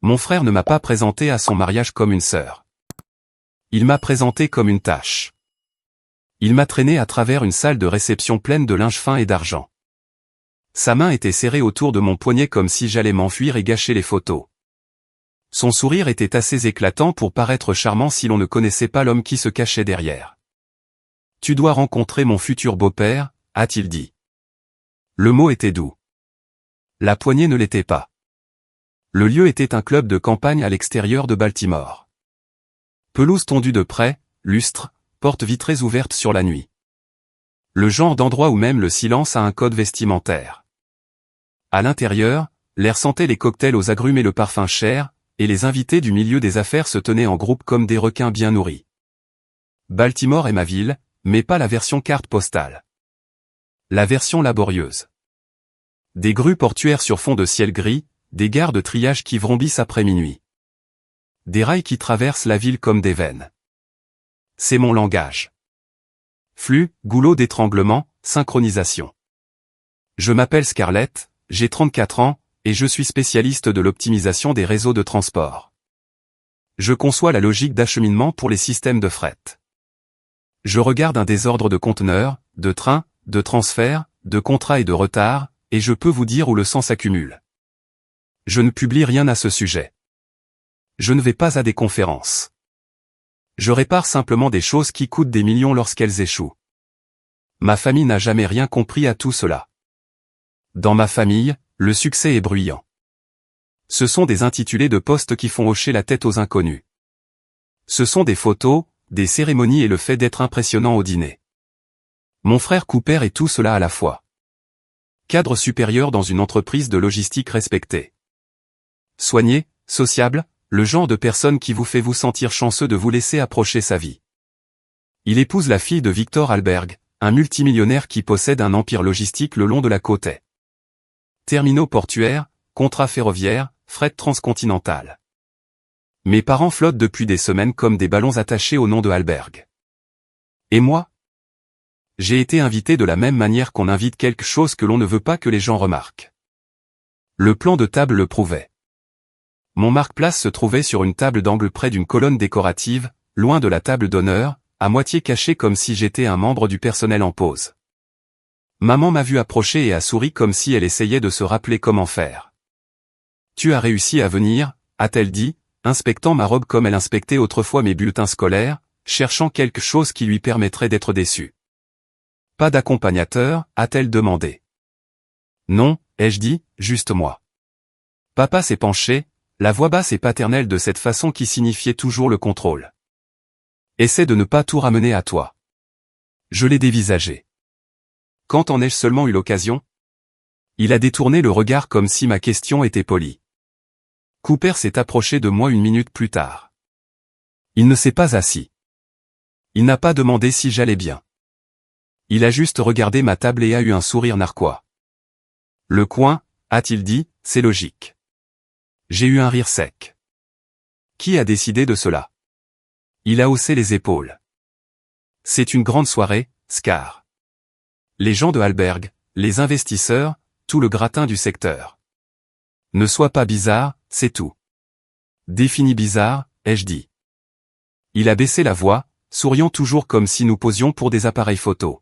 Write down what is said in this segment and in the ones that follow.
Mon frère ne m'a pas présenté à son mariage comme une sœur. Il m'a présenté comme une tâche. Il m'a traîné à travers une salle de réception pleine de linge fin et d'argent. Sa main était serrée autour de mon poignet comme si j'allais m'enfuir et gâcher les photos. Son sourire était assez éclatant pour paraître charmant si l'on ne connaissait pas l'homme qui se cachait derrière. « Tu dois rencontrer mon futur beau-père », a-t-il dit. Le mot était doux. La poignée ne l'était pas. Le lieu était un club de campagne à l'extérieur de Baltimore. Pelouse tondue de près, lustre, portes vitrées ouvertes sur la nuit. Le genre d'endroit où même le silence a un code vestimentaire. À l'intérieur, l'air sentait les cocktails aux agrumes et le parfum cher, et les invités du milieu des affaires se tenaient en groupe comme des requins bien nourris. Baltimore est ma ville, mais pas la version carte postale. La version laborieuse. Des grues portuaires sur fond de ciel gris, des gares de triage qui vrombissent après minuit. Des rails qui traversent la ville comme des veines. C'est mon langage. Flux, goulot d'étranglement, synchronisation. Je m'appelle Scarlett, j'ai 34 ans, et je suis spécialiste de l'optimisation des réseaux de transport. Je conçois la logique d'acheminement pour les systèmes de fret. Je regarde un désordre de conteneurs, de trains, de transferts, de contrats et de retards, et je peux vous dire où le sang s'accumule. Je ne publie rien à ce sujet. Je ne vais pas à des conférences. Je répare simplement des choses qui coûtent des millions lorsqu'elles échouent. Ma famille n'a jamais rien compris à tout cela. Dans ma famille, le succès est bruyant. Ce sont des intitulés de postes qui font hocher la tête aux inconnus. Ce sont des photos, des cérémonies et le fait d'être impressionnant au dîner. Mon frère Cooper est tout cela à la fois. Cadre supérieur dans une entreprise de logistique respectée. Soigné, sociable, le genre de personne qui vous fait vous sentir chanceux de vous laisser approcher sa vie. Il épouse la fille de Victor Alberg, un multimillionnaire qui possède un empire logistique le long de la côte est. Terminaux portuaires, contrats ferroviaires, fret transcontinental. Mes parents flottent depuis des semaines comme des ballons attachés au nom de Alberg. Et moi? J'ai été invité de la même manière qu'on invite quelque chose que l'on ne veut pas que les gens remarquent. Le plan de table le prouvait. Mon marque-place se trouvait sur une table d'angle près d'une colonne décorative, loin de la table d'honneur, à moitié cachée comme si j'étais un membre du personnel en pause. Maman m'a vu approcher et a souri comme si elle essayait de se rappeler comment faire. « Tu as réussi à venir », a-t-elle dit, inspectant ma robe comme elle inspectait autrefois mes bulletins scolaires, cherchant quelque chose qui lui permettrait d'être déçue. « Pas d'accompagnateur » a-t-elle demandé. « Non », ai-je dit, juste moi. Papa s'est penché, la voix basse et paternelle de cette façon qui signifiait toujours le contrôle. « Essaie de ne pas tout ramener à toi. » Je l'ai dévisagé. « Quand en ai-je seulement eu l'occasion ?» Il a détourné le regard comme si ma question était polie. Cooper s'est approché de moi une minute plus tard. Il ne s'est pas assis. Il n'a pas demandé si j'allais bien. Il a juste regardé ma table et a eu un sourire narquois. « Le coin, » a-t-il dit, « c'est logique. » J'ai eu un rire sec. Qui a décidé de cela? Il a haussé les épaules. C'est une grande soirée, Scar. Les gens de Alberg, les investisseurs, tout le gratin du secteur. Ne sois pas bizarre, c'est tout. Définis bizarre, ai-je dit. Il a baissé la voix, souriant toujours comme si nous posions pour des appareils photo.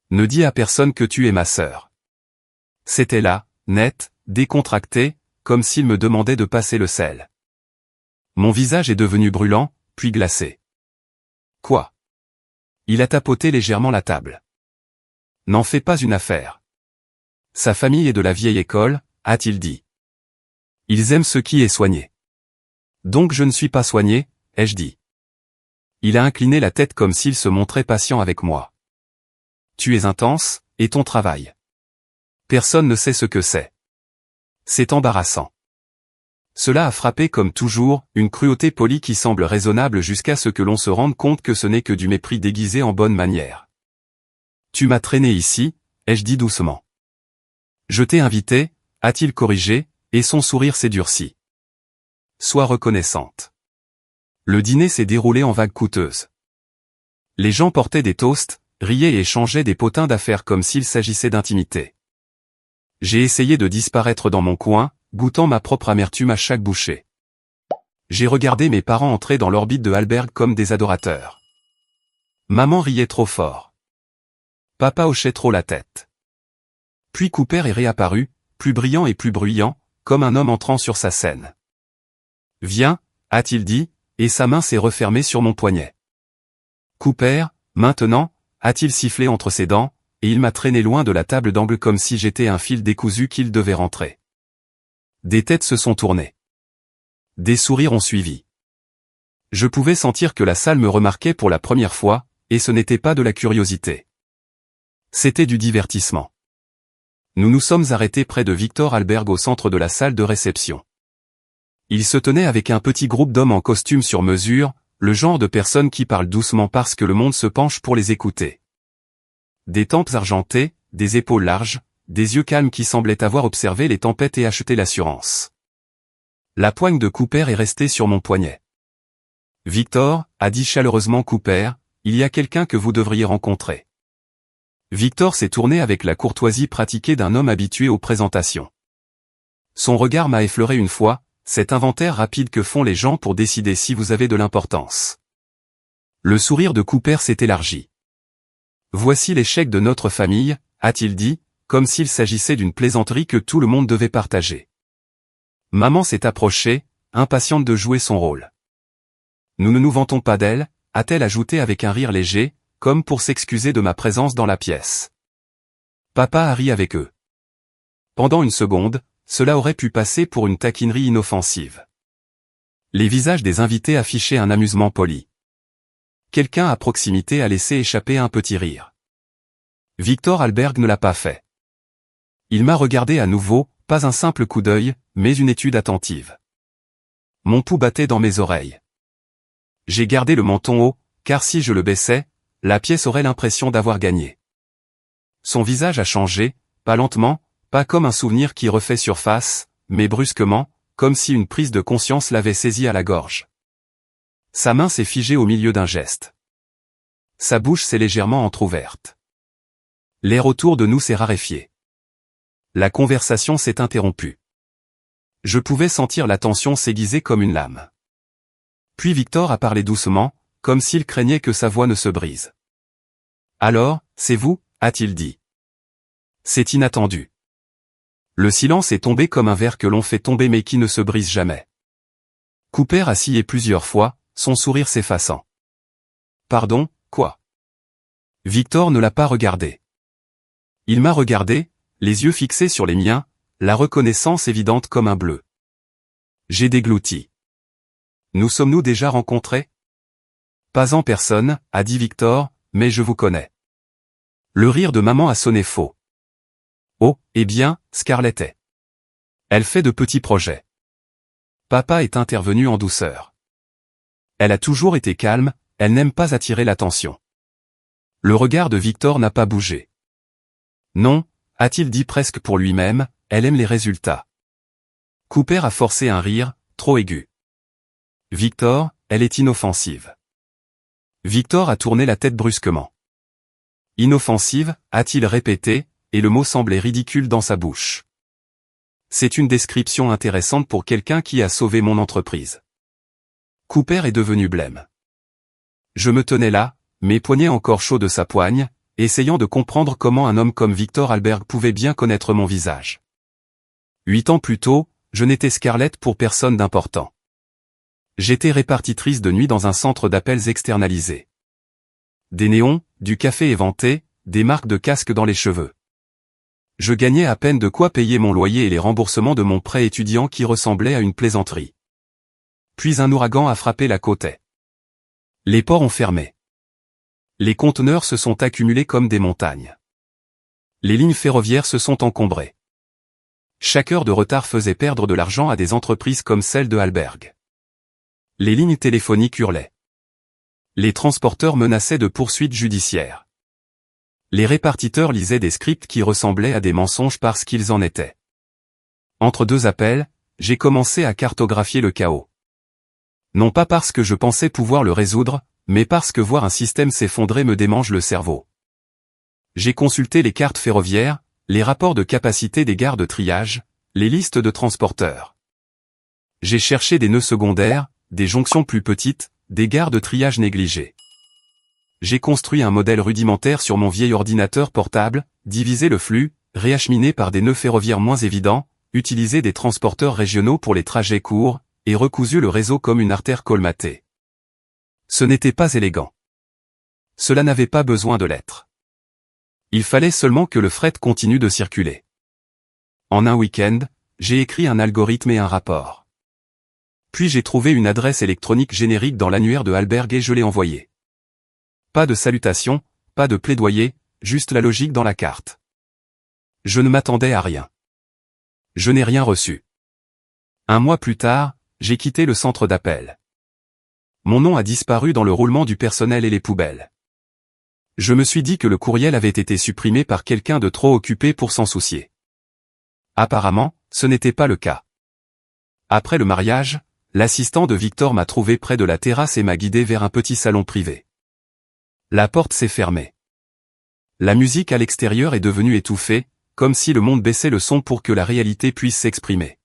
Ne dis à personne que tu es ma sœur. C'était là, net, décontracté, comme s'il me demandait de passer le sel. Mon visage est devenu brûlant, puis glacé. Quoi? Il a tapoté légèrement la table. N'en fais pas une affaire. Sa famille est de la vieille école, a-t-il dit. Ils aiment ce qui est soigné. Donc je ne suis pas soigné, ai-je dit. Il a incliné la tête comme s'il se montrait patient avec moi. Tu es intense, et ton travail. Personne ne sait ce que c'est. C'est embarrassant. Cela a frappé comme toujours, une cruauté polie qui semble raisonnable jusqu'à ce que l'on se rende compte que ce n'est que du mépris déguisé en bonne manière. Tu m'as traîné ici, ai-je dit doucement. Je t'ai invité, a-t-il corrigé, et son sourire s'est durci. Sois reconnaissante. Le dîner s'est déroulé en vagues coûteuses. Les gens portaient des toasts, riaient et échangeaient des potins d'affaires comme s'il s'agissait d'intimité. J'ai essayé de disparaître dans mon coin, goûtant ma propre amertume à chaque bouchée. J'ai regardé mes parents entrer dans l'orbite de Hallberg comme des adorateurs. Maman riait trop fort. Papa hochait trop la tête. Puis Cooper est réapparu, plus brillant et plus bruyant, comme un homme entrant sur sa scène. « Viens », a-t-il dit, et sa main s'est refermée sur mon poignet. « Cooper, maintenant », a-t-il sifflé entre ses dents, et il m'a traîné loin de la table d'angle comme si j'étais un fil décousu qu'il devait rentrer. Des têtes se sont tournées. Des sourires ont suivi. Je pouvais sentir que la salle me remarquait pour la première fois, et ce n'était pas de la curiosité. C'était du divertissement. Nous nous sommes arrêtés près de Victor Hallberg au centre de la salle de réception. Il se tenait avec un petit groupe d'hommes en costume sur mesure, le genre de personnes qui parlent doucement parce que le monde se penche pour les écouter. Des tempes argentées, des épaules larges, des yeux calmes qui semblaient avoir observé les tempêtes et acheté l'assurance. La poigne de Cooper est restée sur mon poignet. « Victor », a dit chaleureusement Cooper, « il y a quelqu'un que vous devriez rencontrer. » Victor s'est tourné avec la courtoisie pratiquée d'un homme habitué aux présentations. Son regard m'a effleuré une fois, cet inventaire rapide que font les gens pour décider si vous avez de l'importance. Le sourire de Cooper s'est élargi. « Voici l'échec de notre famille », a-t-il dit, comme s'il s'agissait d'une plaisanterie que tout le monde devait partager. Maman s'est approchée, impatiente de jouer son rôle. « Nous ne nous vantons pas d'elle », a-t-elle ajouté avec un rire léger, comme pour s'excuser de ma présence dans la pièce. Papa a ri avec eux. Pendant une seconde, cela aurait pu passer pour une taquinerie inoffensive. Les visages des invités affichaient un amusement poli. Quelqu'un à proximité a laissé échapper un petit rire. Victor Hallberg ne l'a pas fait. Il m'a regardé à nouveau, pas un simple coup d'œil, mais une étude attentive. Mon pouls battait dans mes oreilles. J'ai gardé le menton haut, car si je le baissais, la pièce aurait l'impression d'avoir gagné. Son visage a changé, pas lentement, pas comme un souvenir qui refait surface, mais brusquement, comme si une prise de conscience l'avait saisi à la gorge. Sa main s'est figée au milieu d'un geste. Sa bouche s'est légèrement entr'ouverte. L'air autour de nous s'est raréfié. La conversation s'est interrompue. Je pouvais sentir la tension s'aiguiser comme une lame. Puis Victor a parlé doucement, comme s'il craignait que sa voix ne se brise. « Alors, c'est vous ?» a-t-il dit. C'est inattendu. Le silence est tombé comme un verre que l'on fait tomber mais qui ne se brise jamais. Cooper a scié plusieurs fois, son sourire s'effaçant. « Pardon, quoi ?» Victor ne l'a pas regardé. Il m'a regardé, les yeux fixés sur les miens, la reconnaissance évidente comme un bleu. J'ai déglouti. « Nous sommes-nous déjà rencontrés ?» Pas en personne, a dit Victor, mais je vous connais. Le rire de maman a sonné faux. Oh, eh bien, Scarlett est. Elle fait de petits projets. Papa est intervenu en douceur. Elle a toujours été calme, elle n'aime pas attirer l'attention. Le regard de Victor n'a pas bougé. Non, a-t-il dit presque pour lui-même, elle aime les résultats. Cooper a forcé un rire, trop aigu. Victor, elle est inoffensive. Victor a tourné la tête brusquement. Inoffensive, a-t-il répété, et le mot semblait ridicule dans sa bouche. C'est une description intéressante pour quelqu'un qui a sauvé mon entreprise. Cooper est devenu blême. Je me tenais là, mes poignets encore chauds de sa poigne, essayant de comprendre comment un homme comme Victor Hallberg pouvait bien connaître mon visage. 8 ans plus tôt, je n'étais Scarlett pour personne d'important. J'étais répartitrice de nuit dans un centre d'appels externalisé. Des néons, du café éventé, des marques de casque dans les cheveux. Je gagnais à peine de quoi payer mon loyer et les remboursements de mon prêt étudiant qui ressemblait à une plaisanterie. Puis un ouragan a frappé la côte. Les ports ont fermé. Les conteneurs se sont accumulés comme des montagnes. Les lignes ferroviaires se sont encombrées. Chaque heure de retard faisait perdre de l'argent à des entreprises comme celle de Hallberg. Les lignes téléphoniques hurlaient. Les transporteurs menaçaient de poursuites judiciaires. Les répartiteurs lisaient des scripts qui ressemblaient à des mensonges parce qu'ils en étaient. Entre deux appels, j'ai commencé à cartographier le chaos. Non pas parce que je pensais pouvoir le résoudre, mais parce que voir un système s'effondrer me démange le cerveau. J'ai consulté les cartes ferroviaires, les rapports de capacité des gares de triage, Les listes de transporteurs. J'ai cherché des nœuds secondaires, des jonctions plus petites, des gares de triage négligées. J'ai construit un modèle rudimentaire sur mon vieil ordinateur portable, divisé le flux, réacheminé par des nœuds ferroviaires moins évidents, utilisé des transporteurs régionaux pour les trajets courts, et recousu le réseau comme une artère colmatée. Ce n'était pas élégant. Cela n'avait pas besoin de l'être. Il fallait seulement que le fret continue de circuler. En un week-end, j'ai écrit un algorithme et un rapport. Puis j'ai trouvé une adresse électronique générique dans l'annuaire de Alberg et je l'ai envoyé. Pas de salutation, pas de plaidoyer, juste la logique dans la carte. Je ne m'attendais à rien. Je n'ai rien reçu. Un mois plus tard, j'ai quitté le centre d'appel. Mon nom a disparu dans le roulement du personnel et les poubelles. Je me suis dit que le courriel avait été supprimé par quelqu'un de trop occupé pour s'en soucier. Apparemment, ce n'était pas le cas. Après le mariage, l'assistant de Victor m'a trouvé près de la terrasse et m'a guidé vers un petit salon privé. La porte s'est fermée. La musique à l'extérieur est devenue étouffée, comme si le monde baissait le son pour que la réalité puisse s'exprimer.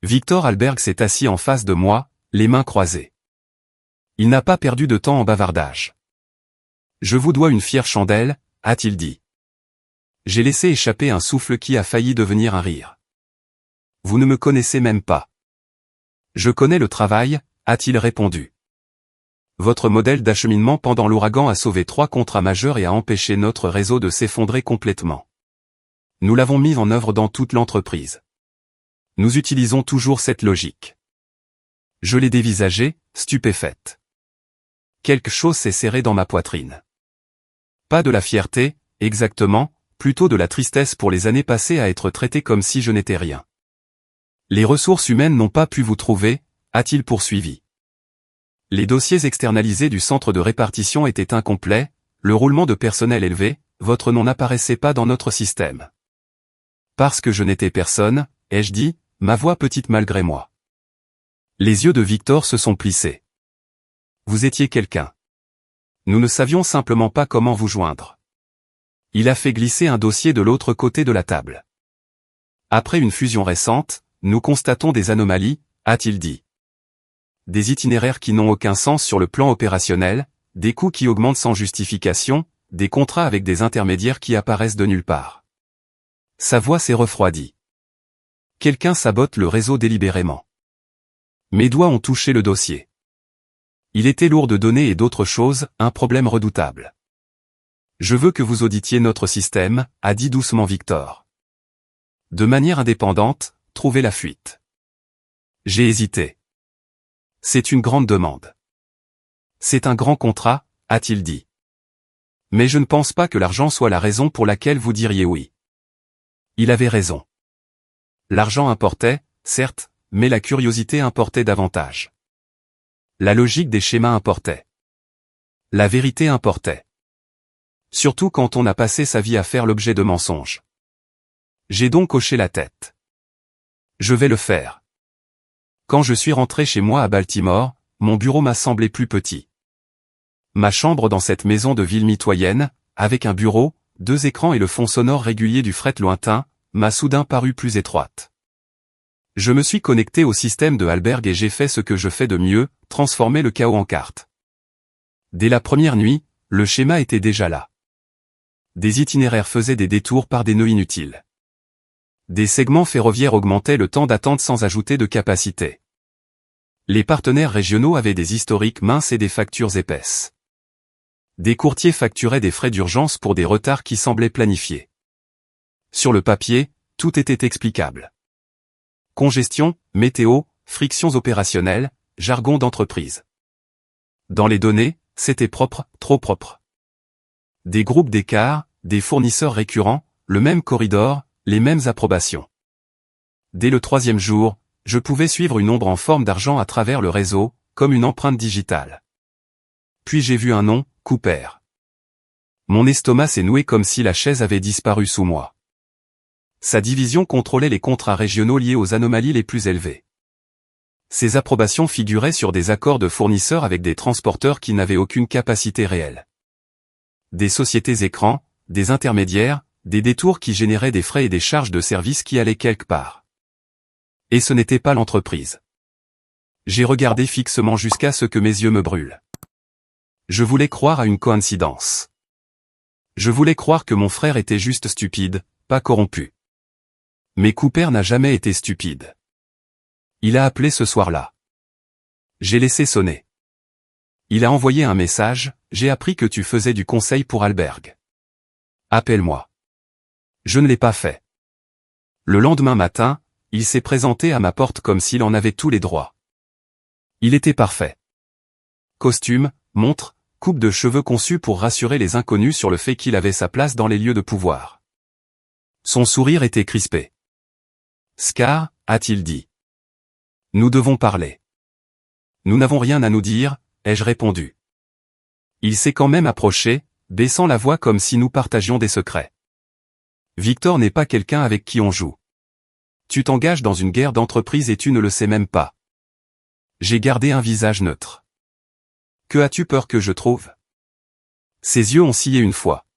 Victor Alberg s'est assis en face de moi, les mains croisées. Il n'a pas perdu de temps en bavardage. « Je vous dois une fière chandelle », a-t-il dit. J'ai laissé échapper un souffle qui a failli devenir un rire. « Vous ne me connaissez même pas. »« Je connais le travail », a-t-il répondu. Votre modèle d'acheminement pendant l'ouragan a sauvé 3 contrats majeurs et a empêché notre réseau de s'effondrer complètement. Nous l'avons mis en œuvre dans toute l'entreprise. Nous utilisons toujours cette logique. Je l'ai dévisagée, stupéfaite. Quelque chose s'est serré dans ma poitrine. Pas de la fierté, exactement, plutôt de la tristesse pour les années passées à être traité comme si je n'étais rien. Les ressources humaines n'ont pas pu vous trouver, a-t-il poursuivi. Les dossiers externalisés du centre de répartition étaient incomplets, le roulement de personnel élevé, votre nom n'apparaissait pas dans notre système. Parce que je n'étais personne, ai-je dit, ma voix petite malgré moi. Les yeux de Victor se sont plissés. Vous étiez quelqu'un. Nous ne savions simplement pas comment vous joindre. Il a fait glisser un dossier de l'autre côté de la table. Après une fusion récente, nous constatons des anomalies, a-t-il dit. Des itinéraires qui n'ont aucun sens sur le plan opérationnel, des coûts qui augmentent sans justification, des contrats avec des intermédiaires qui apparaissent de nulle part. Sa voix s'est refroidie. Quelqu'un sabote le réseau délibérément. Mes doigts ont touché le dossier. Il était lourd de données et d'autres choses, un problème redoutable. Je veux que vous auditiez notre système, a dit doucement Victor. De manière indépendante, trouvez la fuite. J'ai hésité. C'est une grande demande. C'est un grand contrat, a-t-il dit. Mais je ne pense pas que l'argent soit la raison pour laquelle vous diriez oui. Il avait raison. L'argent importait, certes, mais la curiosité importait davantage. La logique des schémas importait. La vérité importait. Surtout quand on a passé sa vie à faire l'objet de mensonges. J'ai donc hoché la tête. Je vais le faire. Quand je suis rentré chez moi à Baltimore, mon bureau m'a semblé plus petit. Ma chambre dans cette maison de ville mitoyenne, avec un bureau, 2 écrans et le fond sonore régulier du fret lointain, m'a soudain paru plus étroite. Je me suis connecté au système de Alberg et j'ai fait ce que je fais de mieux, transformer le chaos en carte. Dès la première nuit, le schéma était déjà là. Des itinéraires faisaient des détours par des nœuds inutiles. Des segments ferroviaires augmentaient le temps d'attente sans ajouter de capacité. Les partenaires régionaux avaient des historiques minces et des factures épaisses. Des courtiers facturaient des frais d'urgence pour des retards qui semblaient planifiés. Sur le papier, tout était explicable. Congestion, météo, frictions opérationnelles, jargon d'entreprise. Dans les données, c'était propre, trop propre. Des groupes d'écart, des fournisseurs récurrents, le même corridor, les mêmes approbations. Dès le 3e jour, je pouvais suivre une ombre en forme d'argent à travers le réseau, comme une empreinte digitale. Puis j'ai vu un nom, Cooper. Mon estomac s'est noué comme si la chaise avait disparu sous moi. Sa division contrôlait les contrats régionaux liés aux anomalies les plus élevées. Ces approbations figuraient sur des accords de fournisseurs avec des transporteurs qui n'avaient aucune capacité réelle. Des sociétés écrans, des intermédiaires, des détours qui généraient des frais et des charges de service qui allaient quelque part. Et ce n'était pas l'entreprise. J'ai regardé fixement jusqu'à ce que mes yeux me brûlent. Je voulais croire à une coïncidence. Je voulais croire que mon frère était juste stupide, pas corrompu. Mais Cooper n'a jamais été stupide. Il a appelé ce soir-là. J'ai laissé sonner. Il a envoyé un message, j'ai appris que tu faisais du conseil pour Alberg. Appelle-moi. Je ne l'ai pas fait. Le lendemain matin, il s'est présenté à ma porte comme s'il en avait tous les droits. Il était parfait. Costume, montre, coupe de cheveux conçue pour rassurer les inconnus sur le fait qu'il avait sa place dans les lieux de pouvoir. Son sourire était crispé. « Scar, a-t-il dit. Nous devons parler. » « Nous n'avons rien à nous dire, ai-je répondu. Il s'est quand même approché, baissant la voix comme si nous partagions des secrets. « Victor n'est pas quelqu'un avec qui on joue. Tu t'engages dans une guerre d'entreprise et tu ne le sais même pas. » J'ai gardé un visage neutre. « Que as-tu peur que je trouve ?» Ses yeux ont scié une fois.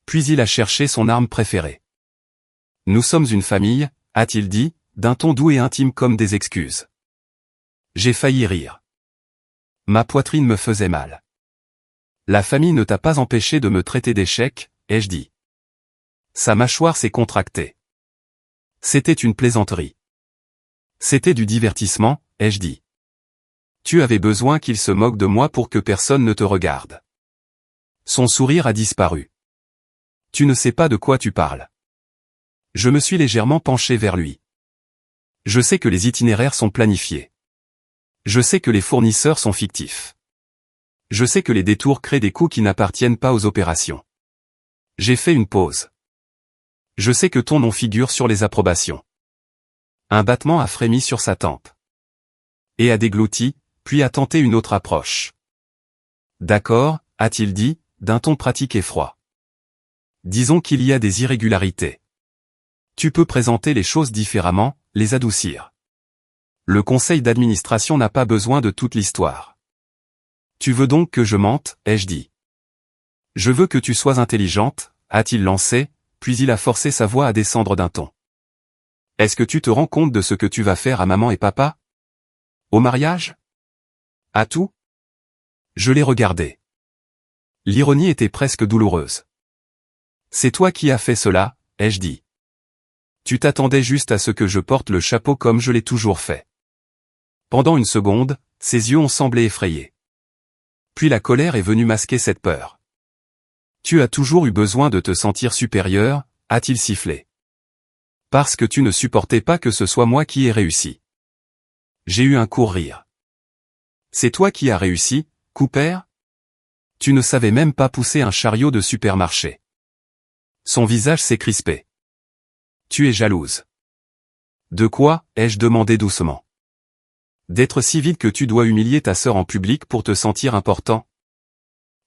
Puis il a cherché son arme préférée. « Nous sommes une famille, a-t-il dit, d'un ton doux et intime comme des excuses. J'ai failli rire. Ma poitrine me faisait mal. La famille ne t'a pas empêché de me traiter d'échec, ai-je dit. Sa mâchoire s'est contractée. C'était une plaisanterie. C'était du divertissement, ai-je dit. Tu avais besoin qu'il se moque de moi pour que personne ne te regarde. Son sourire a disparu. Tu ne sais pas de quoi tu parles. Je me suis légèrement penché vers lui. Je sais que les itinéraires sont planifiés. Je sais que les fournisseurs sont fictifs. Je sais que les détours créent des coûts qui n'appartiennent pas aux opérations. J'ai fait une pause. Je sais que ton nom figure sur les approbations. Un battement a frémi sur sa tempe. Et a déglouti, puis a tenté une autre approche. D'accord, a-t-il dit, d'un ton pratique et froid. Disons qu'il y a des irrégularités. Tu peux présenter les choses différemment, les adoucir. Le conseil d'administration n'a pas besoin de toute l'histoire. Tu veux donc que je mente, ai-je dit. Je veux que tu sois intelligente, a-t-il lancé, puis il a forcé sa voix à descendre d'un ton. Est-ce que tu te rends compte de ce que tu vas faire à maman et papa? Au mariage? À tout? Je l'ai regardé. L'ironie était presque douloureuse. C'est toi qui as fait cela, ai-je dit. Tu t'attendais juste à ce que je porte le chapeau comme je l'ai toujours fait. Pendant une seconde, ses yeux ont semblé effrayés. Puis la colère est venue masquer cette peur. Tu as toujours eu besoin de te sentir supérieur, a-t-il sifflé. Parce que tu ne supportais pas que ce soit moi qui ai réussi. J'ai eu un court rire. C'est toi qui as réussi, Cooper? Tu ne savais même pas pousser un chariot de supermarché. Son visage s'est crispé. Tu es jalouse. De quoi, ai-je demandé doucement. D'être si vide que tu dois humilier ta sœur en public pour te sentir important?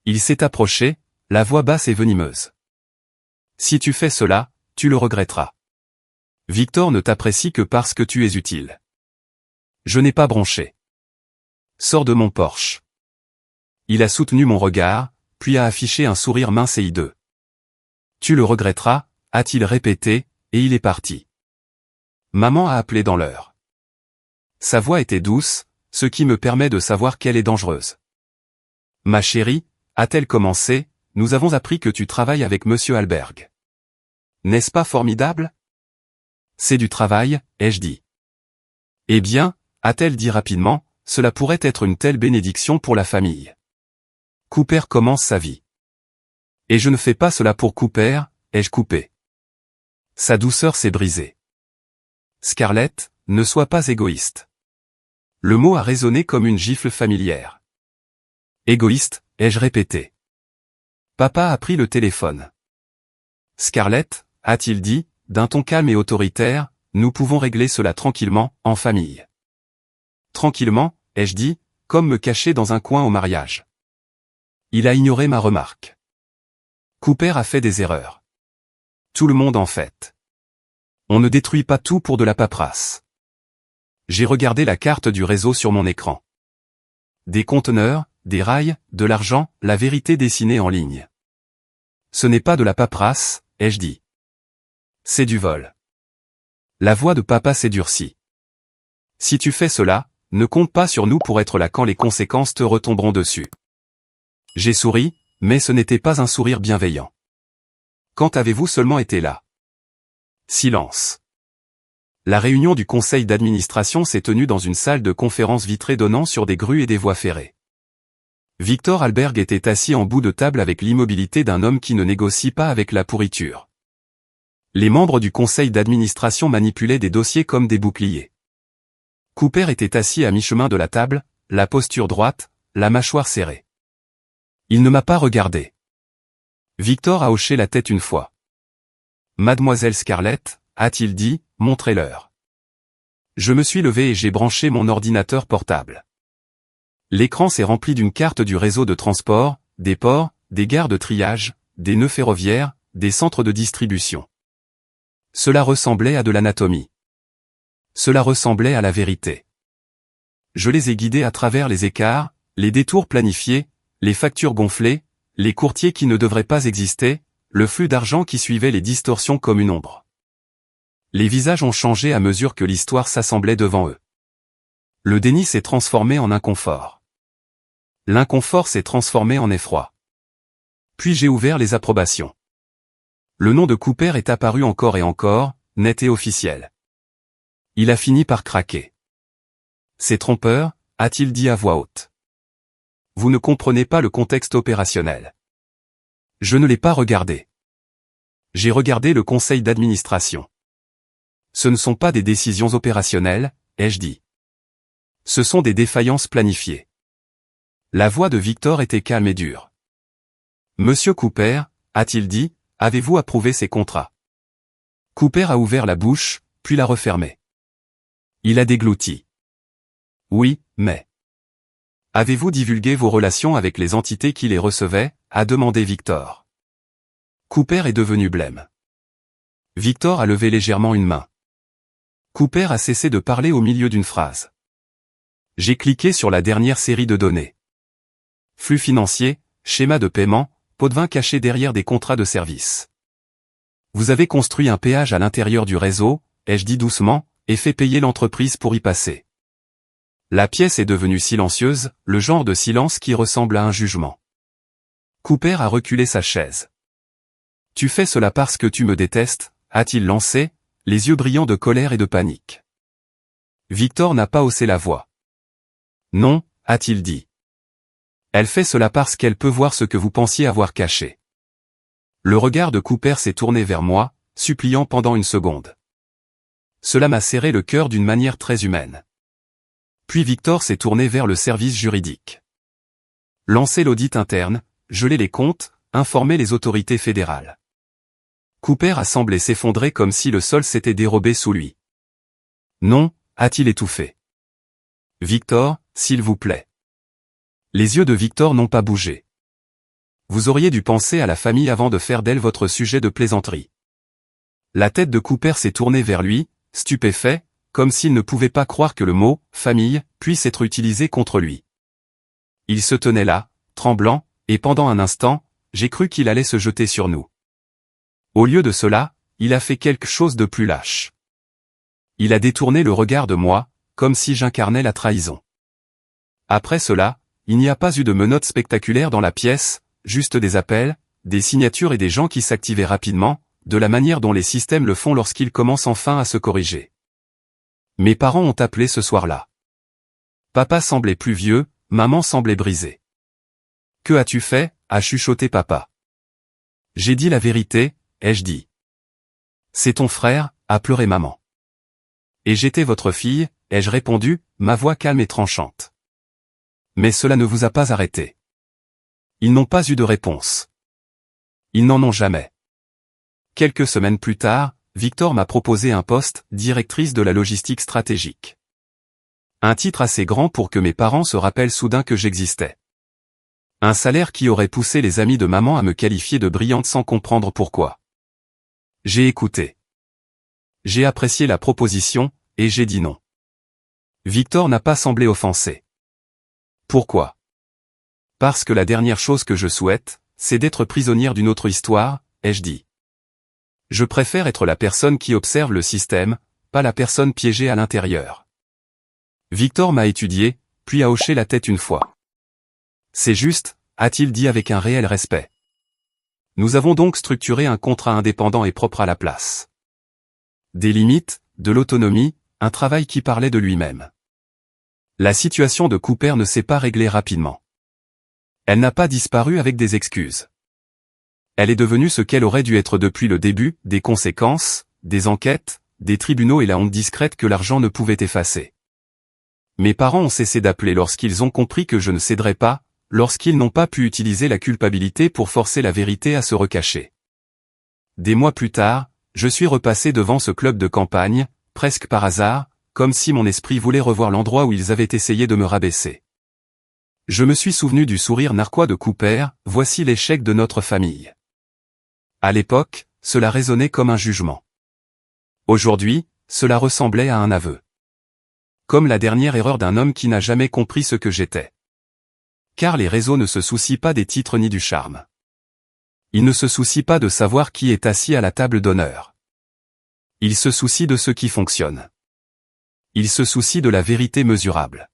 Il s'est approché, la voix basse et venimeuse. Si tu fais cela, tu le regretteras. Victor ne t'apprécie que parce que tu es utile. Je n'ai pas bronché. Sors de mon Porsche. Il a soutenu mon regard, puis a affiché un sourire mince et hideux. Tu le regretteras, a-t-il répété, et il est parti. Maman a appelé dans l'heure. Sa voix était douce, ce qui me permet de savoir qu'elle est dangereuse. Ma chérie, a-t-elle commencé, nous avons appris que tu travailles avec Monsieur Alberg. N'est-ce pas formidable? C'est du travail, ai-je dit. Eh bien, a-t-elle dit rapidement, cela pourrait être une telle bénédiction pour la famille. Cooper commence sa vie. Et je ne fais pas cela pour Cooper, ai-je coupé. Sa douceur s'est brisée. Scarlett, ne sois pas égoïste. Le mot a résonné comme une gifle familière. Égoïste, ai-je répété. Papa a pris le téléphone. Scarlett, a-t-il dit, d'un ton calme et autoritaire, nous pouvons régler cela tranquillement, en famille. Tranquillement, ai-je dit, comme me cacher dans un coin au mariage. Il a ignoré ma remarque. Cooper a fait des erreurs. Tout le monde en fait. On ne détruit pas tout pour de la paperasse. J'ai regardé la carte du réseau sur mon écran. Des conteneurs, des rails, de l'argent, la vérité dessinée en ligne. Ce n'est pas de la paperasse, ai-je dit. C'est du vol. La voix de papa s'est durcie. Si tu fais cela, ne compte pas sur nous pour être là quand les conséquences te retomberont dessus. J'ai souri, mais ce n'était pas un sourire bienveillant. Quand avez-vous seulement été là? Silence. La réunion du conseil d'administration s'est tenue dans une salle de conférence vitrée donnant sur des grues et des voies ferrées. Victor Alberg était assis en bout de table avec l'immobilité d'un homme qui ne négocie pas avec la pourriture. Les membres du conseil d'administration manipulaient des dossiers comme des boucliers. Cooper était assis à mi-chemin de la table, la posture droite, la mâchoire serrée. Il ne m'a pas regardé. Victor a hoché la tête une fois. Mademoiselle Scarlett, a-t-il dit, montrez-leur. Je me suis levé et j'ai branché mon ordinateur portable. L'écran s'est rempli d'une carte du réseau de transport, des ports, des gares de triage, des nœuds ferroviaires, des centres de distribution. Cela ressemblait à de l'anatomie. Cela ressemblait à la vérité. Je les ai guidés à travers les écarts, les détours planifiés, les factures gonflées, les courtiers qui ne devraient pas exister, le flux d'argent qui suivait les distorsions comme une ombre. Les visages ont changé à mesure que l'histoire s'assemblait devant eux. Le déni s'est transformé en inconfort. L'inconfort s'est transformé en effroi. Puis j'ai ouvert les approbations. Le nom de Cooper est apparu encore et encore, net et officiel. Il a fini par craquer. C'est trompeur, a-t-il dit à voix haute. Vous ne comprenez pas le contexte opérationnel. Je ne l'ai pas regardé. J'ai regardé le conseil d'administration. Ce ne sont pas des décisions opérationnelles, ai-je dit. Ce sont des défaillances planifiées. La voix de Victor était calme et dure. Monsieur Cooper, a-t-il dit, avez-vous approuvé ces contrats? Cooper a ouvert la bouche, puis l'a refermée. Il a déglouti. Oui, mais... Avez-vous divulgué vos relations avec les entités qui les recevaient? A demandé Victor. Cooper est devenu blême. Victor a levé légèrement une main. Cooper a cessé de parler au milieu d'une phrase. J'ai cliqué sur la dernière série de données. Flux financier, schéma de paiement, pot de vin caché derrière des contrats de service. Vous avez construit un péage à l'intérieur du réseau, ai-je dit doucement, et fait payer l'entreprise pour y passer. La pièce est devenue silencieuse, le genre de silence qui ressemble à un jugement. Cooper a reculé sa chaise. Tu fais cela parce que tu me détestes, a-t-il lancé, les yeux brillants de colère et de panique. Victor n'a pas haussé la voix. Non, a-t-il dit. Elle fait cela parce qu'elle peut voir ce que vous pensiez avoir caché. Le regard de Cooper s'est tourné vers moi, suppliant pendant une seconde. Cela m'a serré le cœur d'une manière très humaine. Puis Victor s'est tourné vers le service juridique. Lancer l'audit interne, geler les comptes, informer les autorités fédérales. Cooper a semblé s'effondrer comme si le sol s'était dérobé sous lui. Non, a-t-il étouffé. Victor, s'il vous plaît. Les yeux de Victor n'ont pas bougé. Vous auriez dû penser à la famille avant de faire d'elle votre sujet de plaisanterie. La tête de Cooper s'est tournée vers lui, stupéfait, comme s'il ne pouvait pas croire que le mot « famille » puisse être utilisé contre lui. Il se tenait là, tremblant, et pendant un instant, j'ai cru qu'il allait se jeter sur nous. Au lieu de cela, il a fait quelque chose de plus lâche. Il a détourné le regard de moi, comme si j'incarnais la trahison. Après cela, il n'y a pas eu de menottes spectaculaires dans la pièce, juste des appels, des signatures et des gens qui s'activaient rapidement, de la manière dont les systèmes le font lorsqu'ils commencent enfin à se corriger. Mes parents ont appelé ce soir-là. Papa semblait plus vieux, maman semblait brisée. Que as-tu fait? A chuchoté papa. J'ai dit la vérité, ai-je dit. C'est ton frère, a pleuré maman. Et j'étais votre fille, ai-je répondu, ma voix calme et tranchante. Mais cela ne vous a pas arrêté. Ils n'ont pas eu de réponse. Ils n'en ont jamais. Quelques semaines plus tard, Victor m'a proposé un poste, directrice de la logistique stratégique. Un titre assez grand pour que mes parents se rappellent soudain que j'existais. Un salaire qui aurait poussé les amis de maman à me qualifier de brillante sans comprendre pourquoi. J'ai écouté. J'ai apprécié la proposition, et j'ai dit non. Victor n'a pas semblé offensé. Pourquoi? Parce que la dernière chose que je souhaite, c'est d'être prisonnière d'une autre histoire, ai-je dit. Je préfère être la personne qui observe le système, pas la personne piégée à l'intérieur. Victor m'a étudié, puis a hoché la tête une fois. C'est juste, a-t-il dit avec un réel respect. Nous avons donc structuré un contrat indépendant et propre à la place. Des limites, de l'autonomie, un travail qui parlait de lui-même. La situation de Cooper ne s'est pas réglée rapidement. Elle n'a pas disparu avec des excuses. Elle est devenue ce qu'elle aurait dû être depuis le début, des conséquences, des enquêtes, des tribunaux et la honte discrète que l'argent ne pouvait effacer. Mes parents ont cessé d'appeler lorsqu'ils ont compris que je ne céderais pas, lorsqu'ils n'ont pas pu utiliser la culpabilité pour forcer la vérité à se recacher. Des mois plus tard, je suis repassé devant ce club de campagne, presque par hasard, comme si mon esprit voulait revoir l'endroit où ils avaient essayé de me rabaisser. Je me suis souvenu du sourire narquois de Cooper, voici l'échec de notre famille. À l'époque, cela résonnait comme un jugement. Aujourd'hui, cela ressemblait à un aveu. Comme la dernière erreur d'un homme qui n'a jamais compris ce que j'étais. Car les réseaux ne se soucient pas des titres ni du charme. Ils ne se soucient pas de savoir qui est assis à la table d'honneur. Ils se soucient de ce qui fonctionne. Ils se soucient de la vérité mesurable.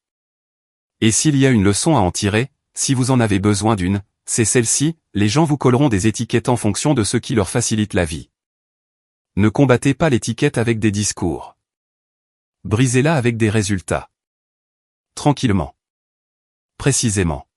Et s'il y a une leçon à en tirer, si vous en avez besoin d'une, c'est celle-ci, les gens vous colleront des étiquettes en fonction de ce qui leur facilite la vie. Ne combattez pas l'étiquette avec des discours. Brisez-la avec des résultats. Tranquillement. Précisément.